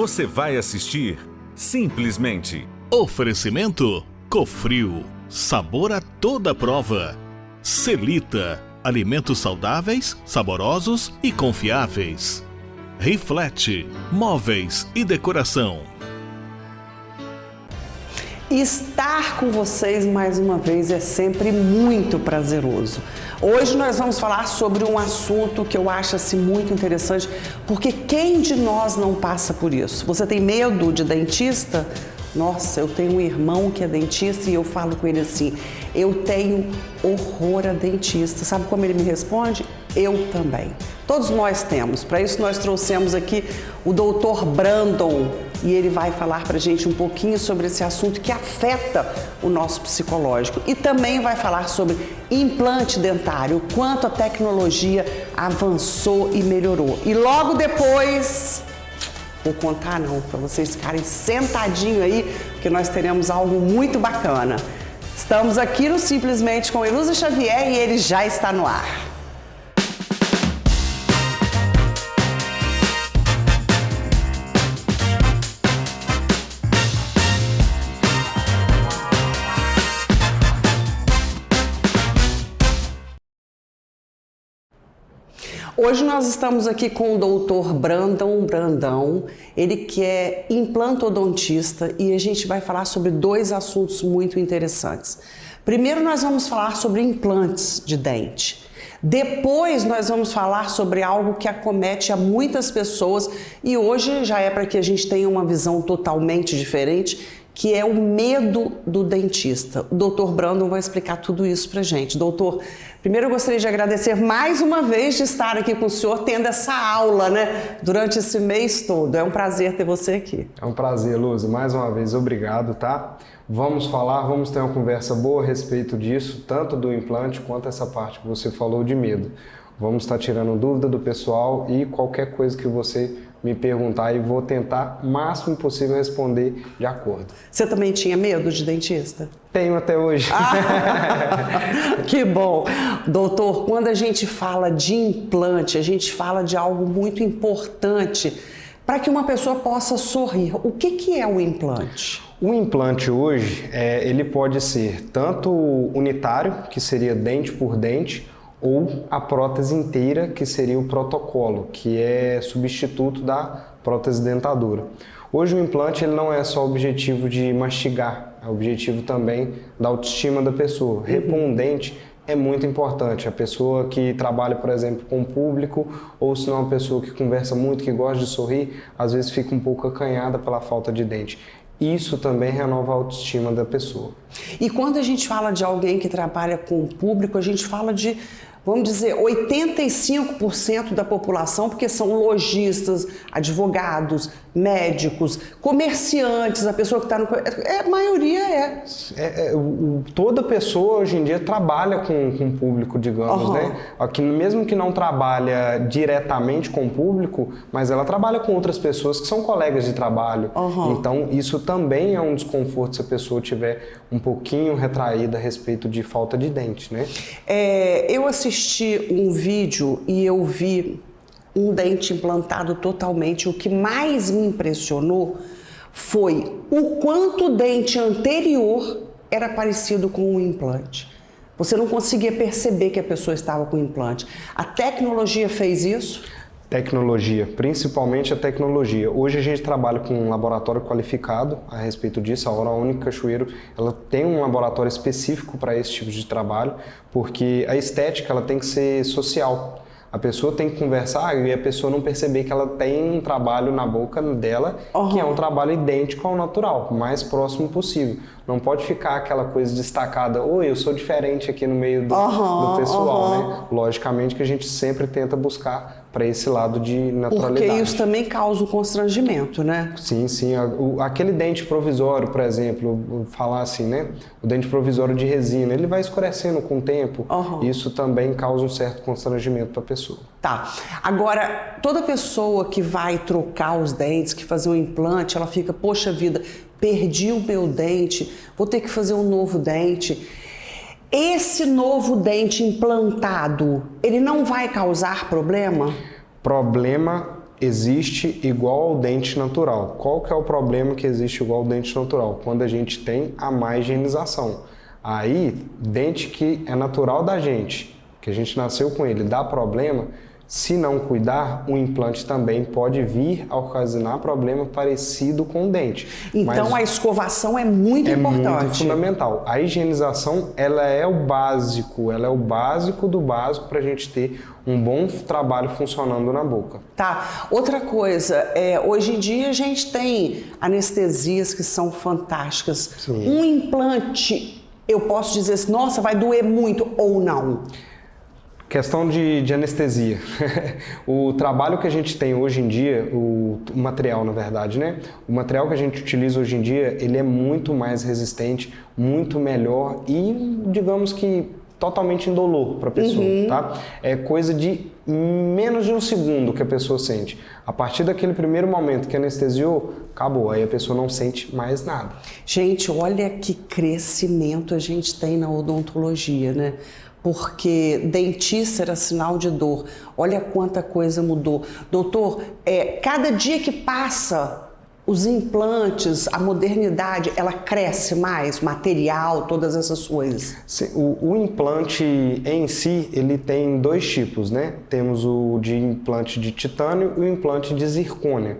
Você vai assistir Simplesmente. Oferecimento Cofrio, sabor a toda prova. Celita, alimentos saudáveis, saborosos e confiáveis. Reflete, móveis e decoração. Estar com vocês mais uma vez é sempre muito prazeroso. Hoje nós vamos falar sobre um assunto que eu acho assim, muito interessante, porque quem de nós não passa por isso? Você tem medo de dentista? Nossa, eu tenho um irmão que é dentista e eu falo com ele assim, eu tenho horror a dentista. Sabe como ele me responde? Eu também. Todos nós temos. Para isso nós trouxemos aqui o Dr. Brandon e ele vai falar para a gente um pouquinho sobre esse assunto que afeta o nosso psicológico. E também vai falar sobre implante dentário, o quanto a tecnologia avançou e melhorou. E logo depois... Vou contar não, para vocês ficarem sentadinhos aí, porque nós teremos algo muito bacana. Estamos aqui no Simplesmente com Elusa Xavier e ele já está no ar. Hoje nós estamos aqui com o Dr. Brandão, ele que é implantodontista e a gente vai falar sobre dois assuntos muito interessantes. Primeiro nós vamos falar sobre implantes de dente. Depois nós vamos falar sobre algo que acomete a muitas pessoas e hoje já é para que a gente tenha uma visão totalmente diferente, que é o medo do dentista. O Dr. Brandon vai explicar tudo isso pra gente. Doutor, primeiro eu gostaria de agradecer mais uma vez de estar aqui com o senhor, tendo essa aula, né, durante esse mês todo. É um prazer ter você aqui. É um prazer, Luz. Mais uma vez, obrigado, tá? Vamos ter uma conversa boa a respeito disso, tanto do implante quanto essa parte que você falou de medo. Vamos estar tirando dúvida do pessoal e qualquer coisa que você me perguntar e vou tentar o máximo possível responder de acordo. Você também tinha medo de dentista? Tenho até hoje. Que bom! Doutor, quando a gente fala de implante, a gente fala de algo muito importante para que uma pessoa possa sorrir. O que é o implante? O implante hoje, ele pode ser tanto unitário, que seria dente por dente, ou a prótese inteira, que seria o protocolo, que é substituto da prótese dentadura. Hoje o implante ele não é só o objetivo de mastigar, é o objetivo também da autoestima da pessoa. Repor um dente é muito importante. A pessoa que trabalha, por exemplo, com o público, ou se não é uma pessoa que conversa muito, que gosta de sorrir, às vezes fica um pouco acanhada pela falta de dente. Isso também renova a autoestima da pessoa. E quando a gente fala de alguém que trabalha com o público, a gente fala de, vamos dizer, 85% da população, porque são lojistas, advogados, médicos, comerciantes, a pessoa que está no... A maioria é. Toda pessoa hoje em dia trabalha com o público, digamos, né? Aqui, mesmo que não trabalha diretamente com o público, mas ela trabalha com outras pessoas que são colegas de trabalho. Então, isso também é um desconforto se a pessoa tiver um pouquinho retraída a respeito de falta de dente, né? Eu assisti um vídeo e eu vi um dente implantado totalmente. O que mais me impressionou foi o quanto o dente anterior era parecido com o implante. Você não conseguia perceber que a pessoa estava com implante. A tecnologia fez isso? Tecnologia, principalmente a tecnologia. Hoje a gente trabalha com um laboratório qualificado a respeito disso. A Oral Unique Cachoeiro, ela tem um laboratório específico para esse tipo de trabalho, porque a estética ela tem que ser social. A pessoa tem que conversar e a pessoa não perceber que ela tem um trabalho na boca dela, que é um trabalho idêntico ao natural, o mais próximo possível. Não pode ficar aquela coisa destacada, oi, eu sou diferente aqui no meio do pessoal, né? Logicamente que a gente sempre tenta buscar para esse lado de naturalidade. Porque isso também causa um constrangimento, né? Sim, sim. Aquele dente provisório, por exemplo, falar assim, né? O dente provisório de resina, ele vai escurecendo com o tempo. Isso também causa um certo constrangimento para a pessoa. Tá. Agora, toda pessoa que vai trocar os dentes, que fazer um implante, ela fica, poxa vida, perdi o meu dente, vou ter que fazer um novo dente. Esse novo dente implantado, ele não vai causar problema? Problema existe igual ao dente natural. Qual que é o problema que existe igual ao dente natural? Quando a gente tem a má higienização. Aí, dente que é natural da gente, que a gente nasceu com ele, dá problema, se não cuidar, o implante também pode vir a ocasionar problema parecido com o dente. Então a escovação é muito importante. É muito fundamental. A higienização, ela é o básico do básico para a gente ter um bom trabalho funcionando na boca. Tá. Outra coisa, hoje em dia a gente tem anestesias que são fantásticas. Sim. Um implante, eu posso dizer assim, nossa, vai doer muito ou não? Questão de anestesia. O trabalho que a gente tem hoje em dia, o material na verdade, né? O material que a gente utiliza hoje em dia, ele é muito mais resistente, muito melhor e, digamos que, totalmente indolor para a pessoa, tá? É coisa de menos de um segundo que a pessoa sente. A partir daquele primeiro momento que anestesiou, acabou. Aí a pessoa não sente mais nada. Gente, olha que crescimento a gente tem na odontologia, né? Porque dentista era sinal de dor. Olha quanta coisa mudou. Doutor, cada dia que passa, os implantes, a modernidade, ela cresce mais, material, todas essas coisas. Sim, o implante em si, ele tem dois tipos, né? Temos o de implante de titânio e o implante de zircônia.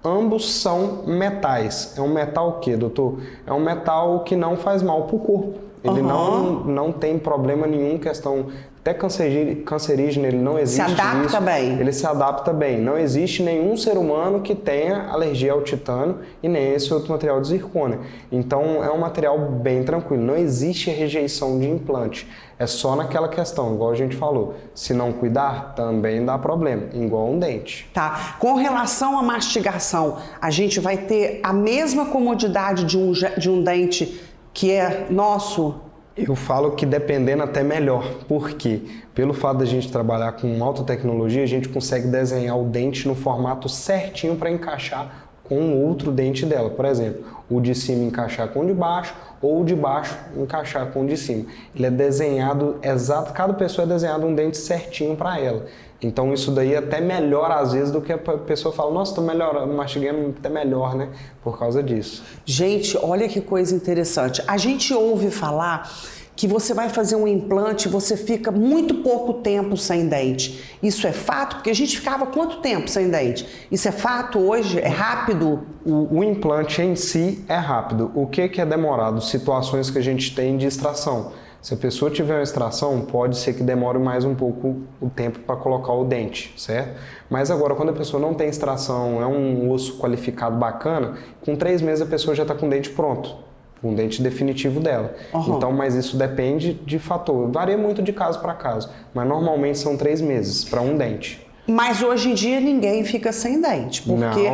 Ambos são metais. É um metal o quê, doutor? É um metal que não faz mal para o corpo. Ele não tem problema nenhum, questão até cancerígena, ele não existe. Se adapta bem. Ele se adapta bem. Não existe nenhum ser humano que tenha alergia ao titânio e nem esse outro material de zircônia. Então é um material bem tranquilo. Não existe rejeição de implante. É só naquela questão, igual a gente falou. Se não cuidar, também dá problema, igual um dente. Tá. Com relação à mastigação, a gente vai ter a mesma comodidade de um dente que é nosso? Eu falo que dependendo até melhor. Por quê? Pelo fato da gente trabalhar com alta tecnologia, a gente consegue desenhar o dente no formato certinho para encaixar com o outro dente dela. Por exemplo, o de cima encaixar com o de baixo ou o de baixo encaixar com o de cima. Ele é desenhado exato, cada pessoa é desenhado um dente certinho para ela. Então isso daí é até melhor às vezes do que a pessoa fala, nossa, tô melhor, mastigando até melhor, né? Por causa disso. Gente, olha que coisa interessante. A gente ouve falar que você vai fazer um implante e você fica muito pouco tempo sem dente. Isso é fato? Porque a gente ficava quanto tempo sem dente? Isso é fato hoje? É rápido? O implante em si é rápido. O que é demorado? Situações que a gente tem de extração. Se a pessoa tiver uma extração, pode ser que demore mais um pouco o tempo para colocar o dente, certo? Mas agora, quando a pessoa não tem extração, é um osso qualificado bacana, com 3 meses a pessoa já está com o dente pronto, com o dente definitivo dela. Então, mas isso depende de fator, varia muito de caso para caso, mas normalmente são 3 meses para um dente. Mas hoje em dia ninguém fica sem dente, porque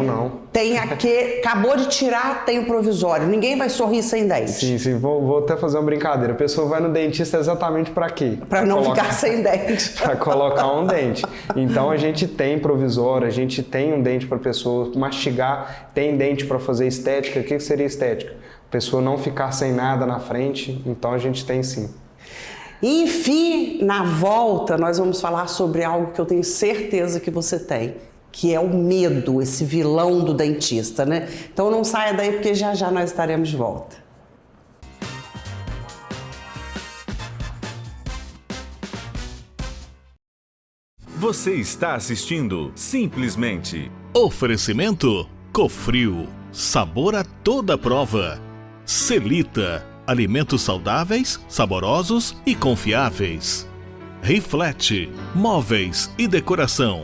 tem acabou de tirar, tem o provisório, ninguém vai sorrir sem dente. Sim, vou até fazer uma brincadeira. A pessoa vai no dentista exatamente para quê? Para não ficar sem dente. Para colocar um dente. Então a gente tem provisório, a gente tem um dente para a pessoa mastigar, tem dente para fazer estética. O que seria estética? A pessoa não ficar sem nada na frente, então a gente tem sim. Enfim, na volta, nós vamos falar sobre algo que eu tenho certeza que você tem, que é o medo, esse vilão do dentista, né? Então não saia daí, porque já já nós estaremos de volta. Você está assistindo Simplesmente. Oferecimento Cofrio, sabor a toda prova. Celita, alimentos saudáveis, saborosos e confiáveis. Riflete, móveis e decoração.